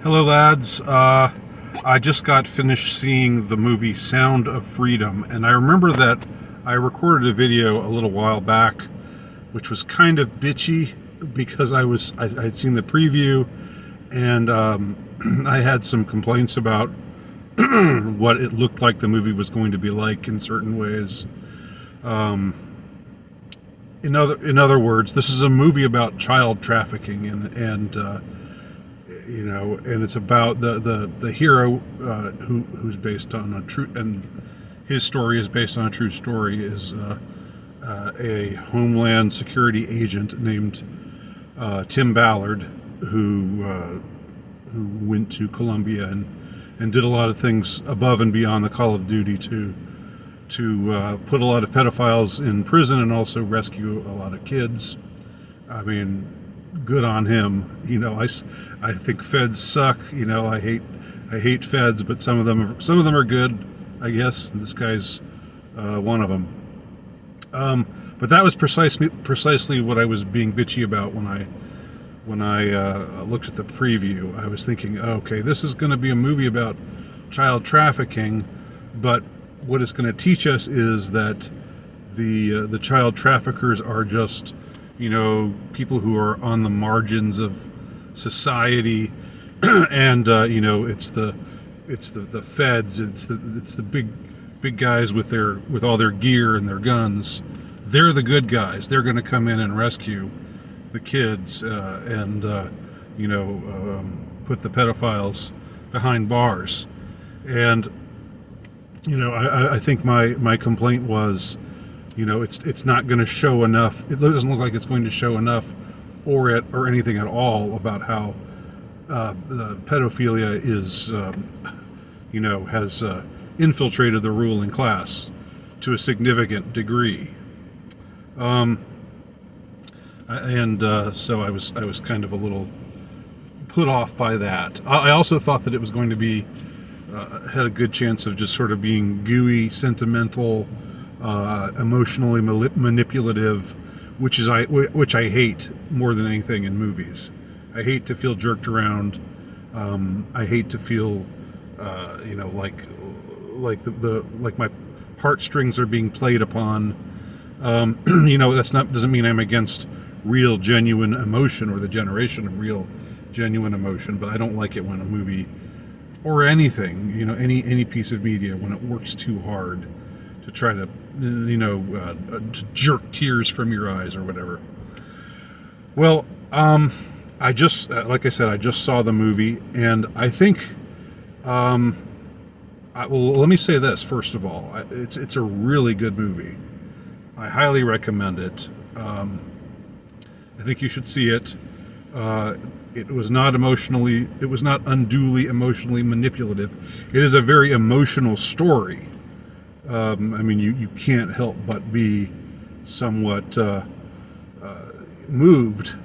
Hello, lads. I just got finished seeing the movie Sound of Freedom, and I remember that I recorded a video a little while back, which was kind of bitchy because I'd seen the preview, and I had some complaints about what it looked like the movie was going to be like in certain ways. In other words, this is a movie about child trafficking, and it's about the hero who's based on a true, and his story is based on a true story, is a Homeland Security agent named Tim Ballard, who went to Colombia and did a lot of things above and beyond the call of duty to put a lot of pedophiles in prison and also rescue a lot of kids. I mean, good on him. I think feds suck. I hate feds, but some of them are good, I guess. And this guy's one of them. But that was precisely what I was being bitchy about when I looked at the preview. I was thinking, okay, this is going to be a movie about child trafficking, but what it's going to teach us is that the child traffickers are just people who are on the margins of society, and it's the feds, it's the big guys with all their gear and their guns. They're the good guys. They're going to come in and rescue the kids, and put the pedophiles behind bars. And I think my complaint was, it's not going to show enough. It doesn't look like it's going to show enough, or anything at all about how the pedophilia is, has infiltrated the ruling class to a significant degree. So I was kind of a little put off by that. I also thought that it was going to be had a good chance of just sort of being gooey, sentimental, emotionally manipulative, which I hate more than anything in movies. I hate to feel jerked around. I hate to feel, like my heartstrings are being played upon. Doesn't mean I'm against real, genuine emotion or the generation of real, genuine emotion, but I don't like it when a movie or anything, any piece of media, when it works too hard to try to, to jerk tears from your eyes or whatever. Well, I just, like I said, I just saw the movie, and I think, well, let me say this first of all. It's a really good movie. I highly recommend it. I think you should see it. It was not unduly emotionally manipulative. It is a very emotional story. You can't help but be somewhat moved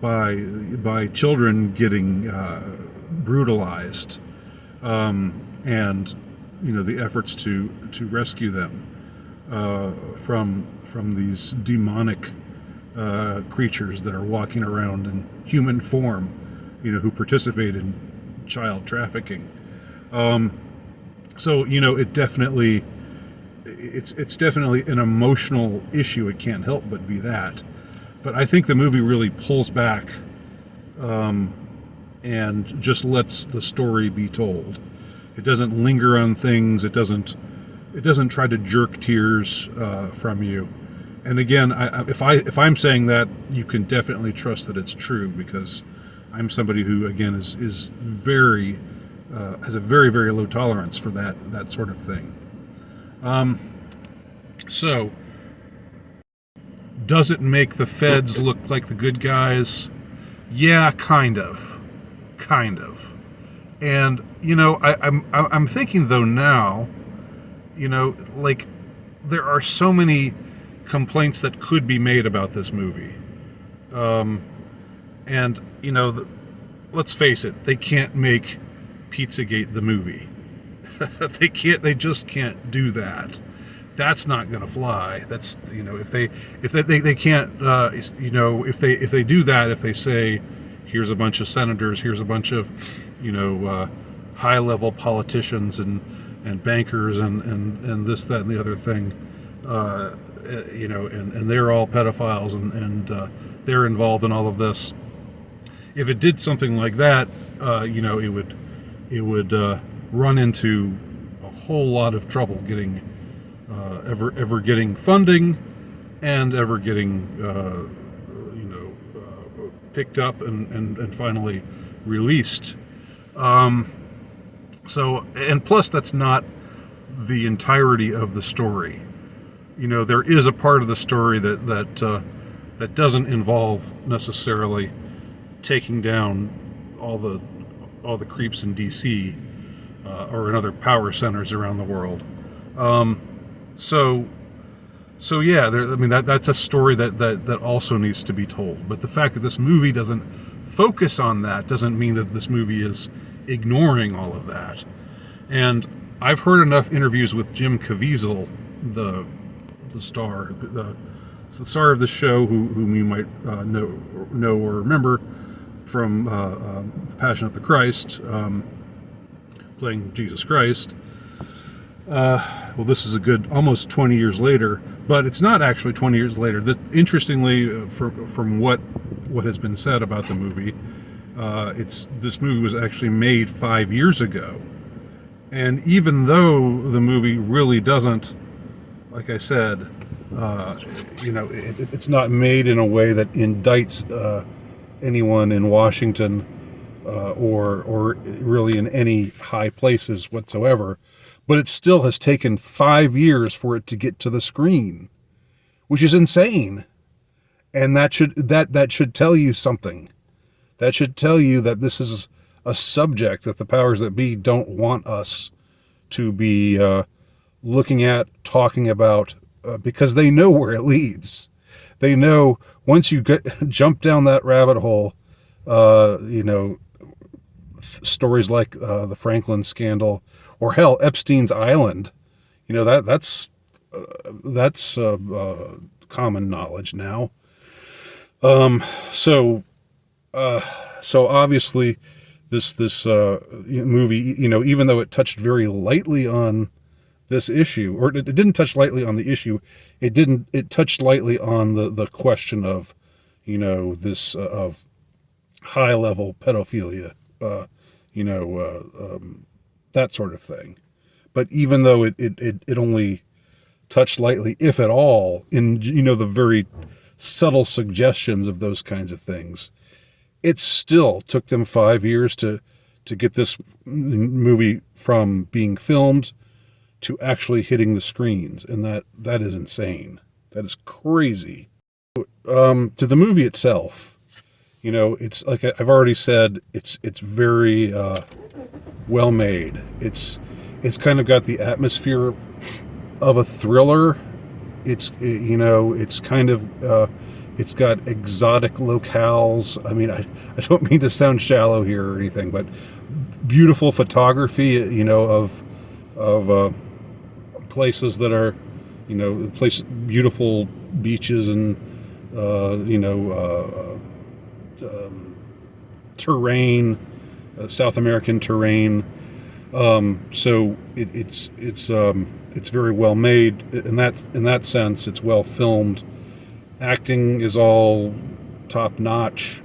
by children getting brutalized, and the efforts to rescue them from these demonic creatures that are walking around in human form, who participate in child trafficking. So it's definitely an emotional issue. It can't help but be that. But I think the movie really pulls back, and just lets the story be told. It doesn't linger on things. It doesn't try to jerk tears from you. And again, if I'm saying that, you can definitely trust that it's true, because I'm somebody who, again, is very has a very, very low tolerance for that sort of thing. So, does it make the feds look like the good guys? Yeah, kind of. And I'm thinking though now, there are so many complaints that could be made about this movie. And let's face it, they can't make Pizzagate the movie. They just can't do that. That's not going to fly. That's, if they can't, if they do that, if they say, here's a bunch of senators, here's a bunch of, high-level politicians and bankers and this, that, and the other thing, and they're all pedophiles and they're involved in all of this. If it did something like that, it would run into a whole lot of trouble getting ever getting funding and ever getting picked up and finally released. So, and plus, that's not the entirety of the story. There is a part of the story that doesn't involve necessarily taking down all the creeps in DC or in other power centers around the world. So yeah, that's a story that also needs to be told. But the fact that this movie doesn't focus on that doesn't mean that this movie is ignoring all of that. And I've heard enough interviews with Jim Caviezel, the star of the show, whom you might know or remember from The Passion of the Christ, playing Jesus Christ. Well, this is a good almost 20 years later, but it's not actually 20 years later. Interestingly, from what has been said about the movie, this movie was actually made 5 years ago. And even though the movie really doesn't, like I said, it's not made in a way that indicts anyone in Washington or really in any high places whatsoever, but it still has taken 5 years for it to get to the screen, which is insane. And that should tell you something. That should tell you that this is a subject that the powers that be don't want us to be looking at, talking about, because they know where it leads. They know once you jump down that rabbit hole, stories like the Franklin scandal, or hell, Epstein's Island, that's common knowledge now. So obviously this movie, even though it touched very lightly on this issue, or it didn't touch lightly on the issue, it touched lightly on the question of, this of high level pedophilia, that sort of thing. But even though it only touched lightly, if at all, in the very subtle suggestions of those kinds of things, it still took them 5 years to get this movie from being filmed to actually hitting the screens, and that is insane. That is crazy. To the movie itself, it's like I've already said, it's very well made. It's kind of got the atmosphere of a thriller. It's kind of it's got exotic locales. I mean, I don't mean to sound shallow here or anything, but beautiful photography, of places that are, beautiful beaches and terrain, South American terrain. So it's very well made in that sense. It's well filmed. Acting is all top notch.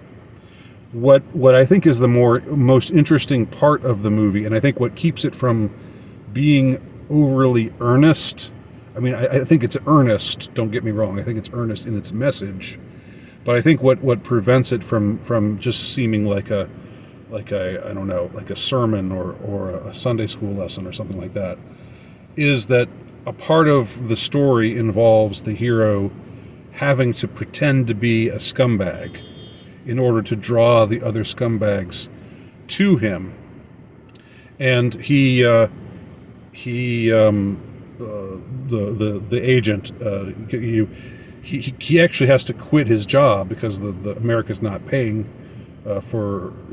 What I think is the most interesting part of the movie, and I think what keeps it from being overly earnest. I mean, I think it's earnest. Don't get me wrong. I think it's earnest in its message, but I think what prevents it from just seeming like a I don't know, like a sermon or a Sunday school lesson or something like that, is that a part of the story involves the hero having to pretend to be a scumbag in order to draw the other scumbags to him. And the agent, he actually has to quit his job because the America's not paying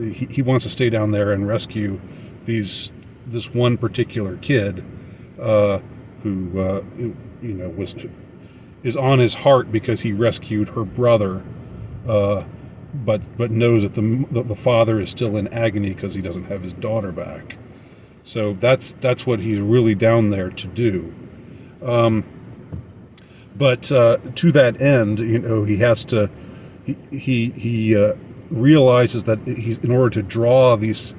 he wants to stay down there and rescue this one particular kid who is on his heart because he rescued her brother but knows that the father is still in agony because he doesn't have his daughter back. So that's what he's really down there to do. But to that end, he has to. He realizes that he's, in order to draw these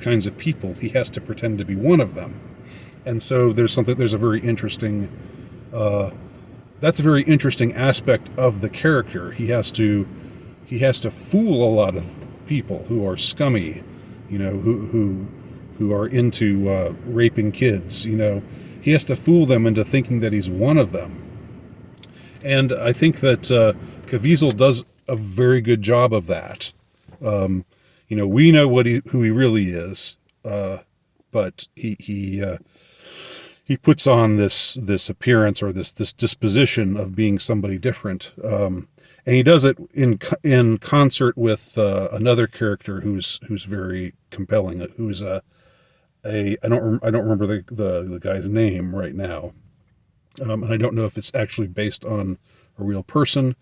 kinds of people, he has to pretend to be one of them. And so there's a very interesting. That's a very interesting aspect of the character. He has to fool a lot of people who are scummy, who are into raping kids. He has to fool them into thinking that he's one of them. And I think that Caviezel does a very good job of that. We know who he really is, but he puts on this appearance or this disposition of being somebody different, and he does it in concert with another character who's very compelling. Who's I don't remember the guy's name right now, and I don't know if it's actually based on a real person,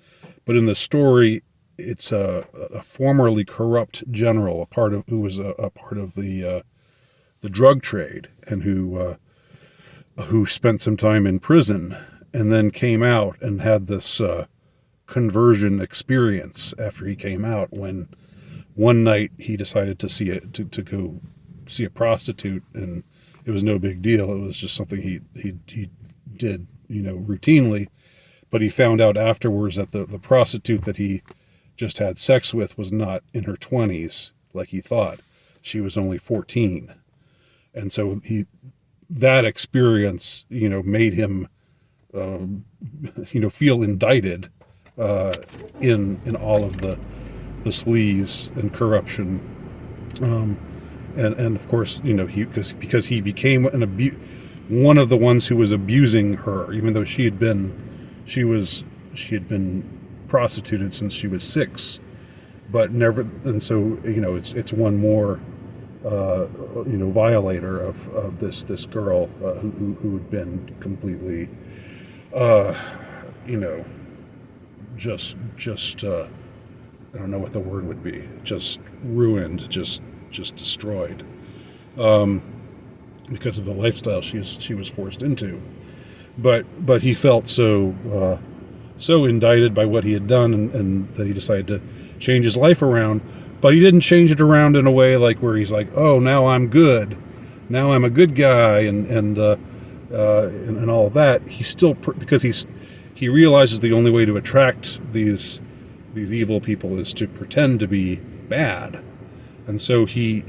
but in the story, it's a formerly corrupt general, who was a part of the drug trade, and who spent some time in prison and then came out and had this conversion experience after he came out, when one night he decided to go see a prostitute, and it was no big deal. It was just something he did routinely, but he found out afterwards that the prostitute that he just had sex with was not in her 20s like he thought. She was only 14. And so that experience, made him, feel indicted in all of the sleaze and corruption, and of course, because he became one of the ones who was abusing her, even though she had been prostituted since she was 6, but never. And so it's one more violator of this girl who had been completely just I don't know what the word would be, just ruined, just destroyed, because of the lifestyle she was forced into. But he felt so indicted by what he had done, and that he decided to change his life around. But he didn't change it around in a way like where he's like, oh, now I'm good, now I'm a good guy, and all of that. He still, because he realizes the only way to attract these evil people is to pretend to be bad, and so he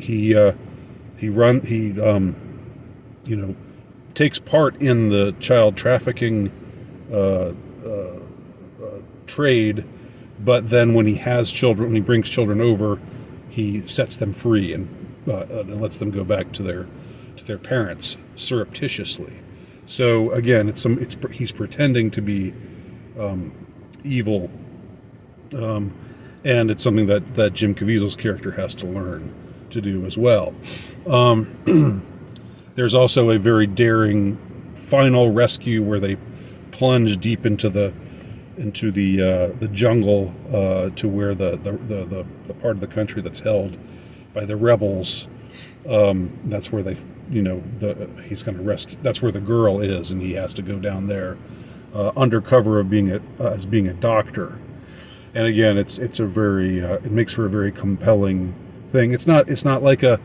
takes part in the child trafficking trade, but then when he brings children over, he sets them free and lets them go back to their parents surreptitiously. So again, he's pretending to be evil, and it's something that Jim Caviezel's character has to learn to do as well. There's also a very daring final rescue where they plunge deep into the jungle to where the part of the country that's held by the rebels. That's where he's going to rescue. That's where the girl is, and he has to go down there under cover of being a doctor. And again, it makes for a very compelling thing. It's not like a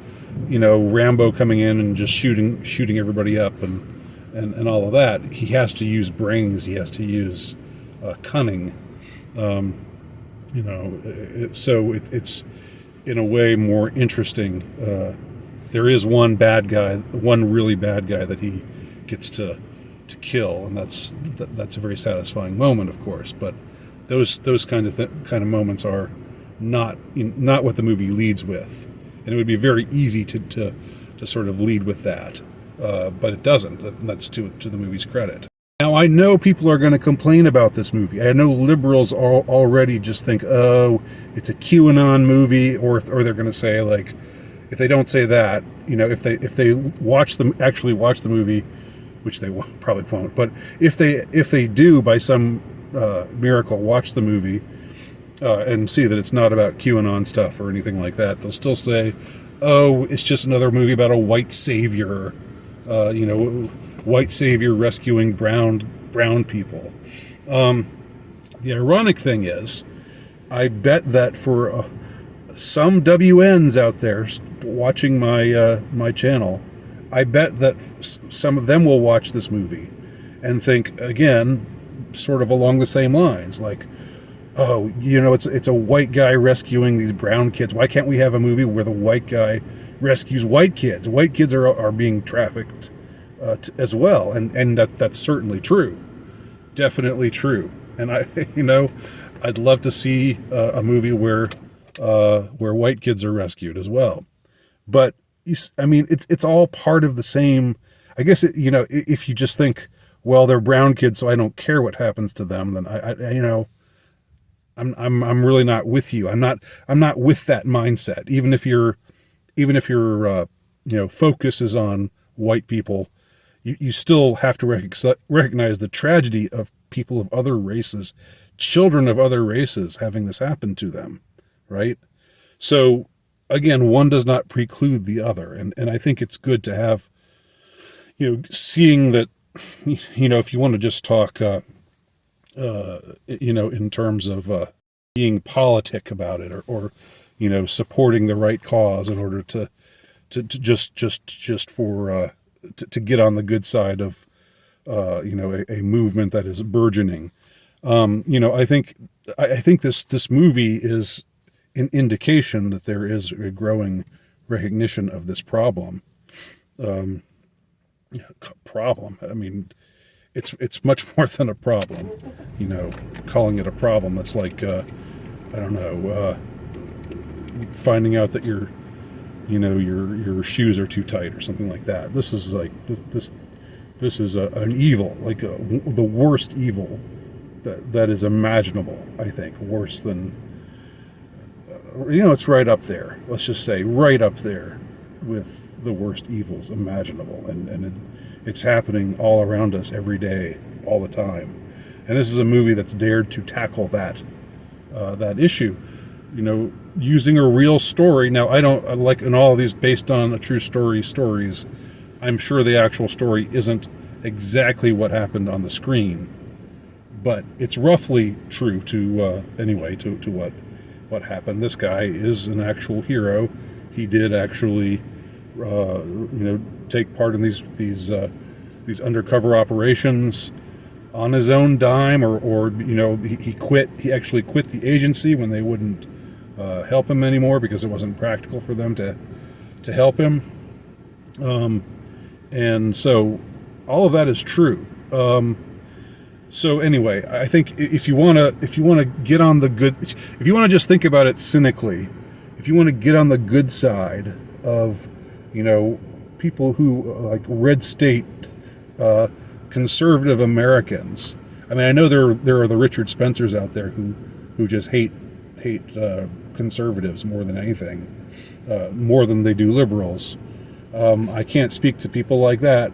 Rambo coming in and just shooting everybody up and all of that. He has to use brains. He has to use cunning. So it's in a way more interesting. There is one really bad guy that he gets to kill, and that's a very satisfying moment, of course. But those kind of moments are not what the movie leads with, and it would be very easy to sort of lead with that, but it doesn't. That's to the movie's credit. Now, I know people are going to complain about this movie. I know liberals already just think, oh, it's a QAnon movie, or they're going to say, like, if they don't say that, if they actually watch the movie, which they probably won't, but if they do by some miracle watch the movie, and see that it's not about QAnon stuff or anything like that. They'll still say, "Oh, it's just another movie about a white savior, white savior rescuing brown people." The ironic thing is, I bet that for some WNs out there watching my channel, I bet that some of them will watch this movie and think again, sort of along the same lines, like, oh, it's a white guy rescuing these brown kids. Why can't we have a movie where the white guy rescues white kids? White kids are being trafficked as well, and that's certainly true, definitely true. And I'd love to see a movie where white kids are rescued as well. But it's all part of the same. I guess if you just think, well, they're brown kids, so I don't care what happens to them, then I'm really not with you. I'm not with that mindset. Even if your focus is on white people, you still have to recognize the tragedy of people of other races, children of other races having this happen to them, right? So again, one does not preclude the other, and I think it's good to have, seeing that, if you want to just talk, in terms of being politic about it, or supporting the right cause in order to get on the good side of a movement that is burgeoning. I think this movie is an indication that there is a growing recognition of this problem. I mean, it's much more than a problem. Calling it a problem, that's like finding out that your shoes are too tight or something like that. This is like this is an evil, like the worst evil that is imaginable. I think worse than it's right up there. Let's just say right up there with the worst evils imaginable, and it's happening all around us every day, all the time. And this is a movie that's dared to tackle that issue, using a real story. Now, I don't like in all of these based on a true stories. I'm sure the actual story isn't exactly what happened on the screen, but it's roughly true to what happened. This guy is an actual hero. He did actually, take part in these undercover operations on his own dime, or he quit. He actually quit the agency when they wouldn't help him anymore because it wasn't practical for them to help him. And so all of that is true. So anyway, I think if you want to get on the good, if you want to just think about it cynically, if you want to get on the good side of, people who like red state, conservative Americans. I mean, I know there are the Richard Spencers out there who just hate conservatives more than anything, more than they do liberals. I can't speak to people like that,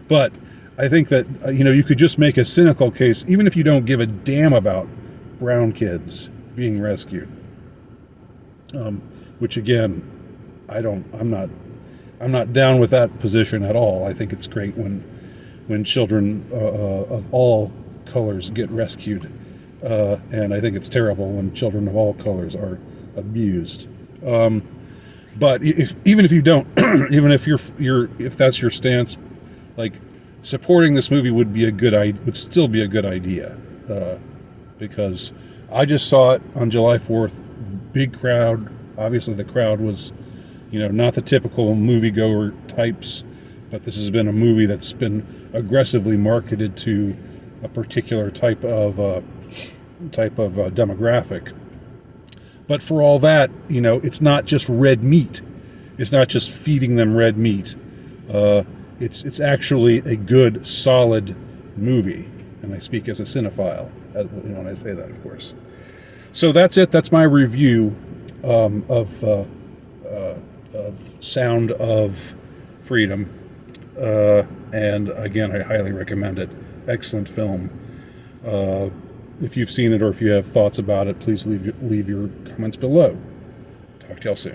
but I think that, you could just make a cynical case, even if you don't give a damn about brown kids being rescued. Which again, I'm not down with that position at all. I think it's great when children of all colors get rescued. And I think it's terrible when children of all colors are abused. But even if you don't, even if if that's your stance, like, supporting this movie would still be a good idea, because I just saw it on July 4th, big crowd. Obviously, the crowd was, not the typical moviegoer types, but this has been a movie that's been aggressively marketed to a particular type of demographic. But for all that, it's not just red meat. It's not just feeding them red meat. It's actually a good, solid movie. And I speak as a cinephile when I say that, of course. So that's it. That's my review of Sound of Freedom. And again, I highly recommend it. Excellent film. if you've seen it or if you have thoughts about it, please leave your comments below. Talk to y'all soon.